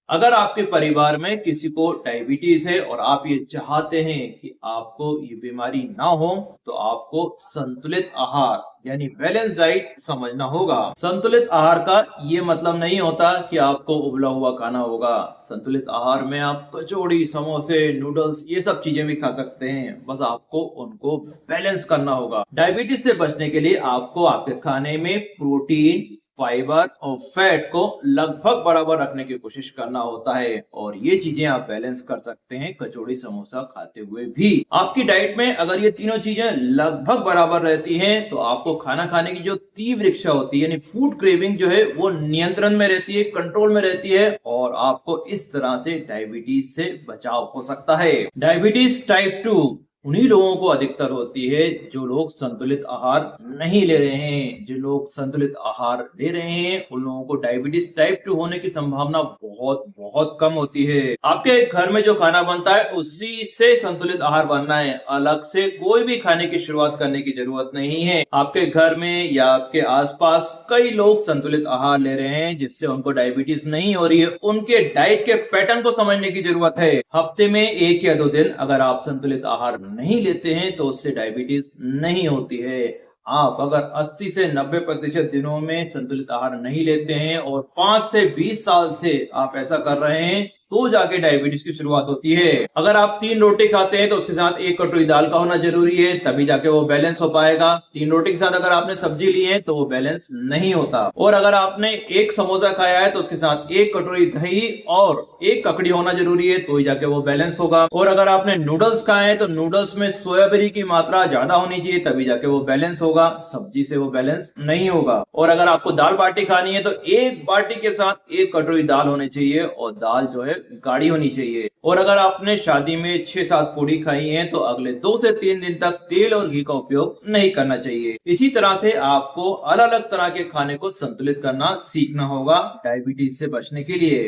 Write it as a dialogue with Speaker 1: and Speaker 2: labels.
Speaker 1: अगर आपके परिवार में किसी को डायबिटीज है और आप ये चाहते हैं कि आपको ये बीमारी ना हो, तो आपको संतुलित आहार यानी बैलेंस डाइट समझना होगा। संतुलित आहार का ये मतलब नहीं होता कि आपको उबला हुआ खाना होगा। संतुलित आहार में आप कचौड़ी, समोसे, नूडल्स ये सब चीजें भी खा सकते हैं, बस आपको उनको बैलेंस करना होगा। डायबिटीज से बचने के लिए आपको आपके खाने में प्रोटीन, फाइबर और फैट को लगभग बराबर रखने की कोशिश करना होता है, और ये चीजें आप बैलेंस कर सकते हैं कचौड़ी समोसा खाते हुए भी। आपकी डाइट में अगर ये तीनों चीजें लगभग बराबर रहती हैं, तो आपको खाना खाने की जो तीव्र इच्छा होती है यानी फूड क्रेविंग जो है वो नियंत्रण में रहती है, कंट्रोल में रहती है, और आपको इस तरह से डायबिटीज से बचाव हो सकता है। डायबिटीज टाइप 2 उन्हीं लोगों को अधिकतर होती है जो लोग संतुलित आहार नहीं ले रहे हैं। जो लोग संतुलित आहार ले रहे हैं उन लोगों को डायबिटीज टाइप 2 होने की संभावना बहुत बहुत कम होती है। आपके घर में जो खाना बनता है उसी से संतुलित आहार बनना है, अलग से कोई भी खाने की शुरुआत करने की जरूरत नहीं है। आपके घर में या आपके आसपास कई लोग संतुलित आहार ले रहे हैं जिससे उनको डायबिटीज नहीं हो रही है। उनके डाइट के पैटर्न को समझने की जरूरत है। हफ्ते में 1 या 2 दिन अगर आप संतुलित आहार नहीं लेते हैं तो उससे डायबिटीज नहीं होती है। आप अगर 80 से 90% दिनों में संतुलित आहार नहीं लेते हैं और 5 से 20 साल से आप ऐसा कर रहे हैं, तो जाके डायबिटीज की शुरुआत होती है। अगर आप 3 रोटी खाते हैं तो उसके साथ 1 कटोरी दाल का होना जरूरी है, तभी जाके वो बैलेंस हो पाएगा। 3 रोटी के साथ अगर आपने सब्जी ली है तो वो बैलेंस नहीं होता। और अगर आपने 1 समोसा खाया है तो उसके साथ 1 कटोरी दही और 1 ककड़ी होना जरूरी है, तो ही जाके वो बैलेंस होगा। और अगर आपने नूडल्स खाए हैं तो नूडल्स में सोयाबीन की मात्रा ज्यादा होनी चाहिए, तभी जाके वो बैलेंस होगा, सब्जी से वो बैलेंस नहीं होगा। और अगर आपको दाल बाटी खानी है तो 1 बाटी के साथ 1 कटोरी दाल होनी चाहिए, और दाल जो है गाढ़ी होनी चाहिए। और अगर आपने शादी में 6-7 पूड़ी खाई है तो अगले 2 से 3 दिन तक तेल और घी का उपयोग नहीं करना चाहिए। इसी तरह से आपको अलग अलग तरह के खाने को संतुलित करना सीखना होगा डायबिटीज से बचने के लिए।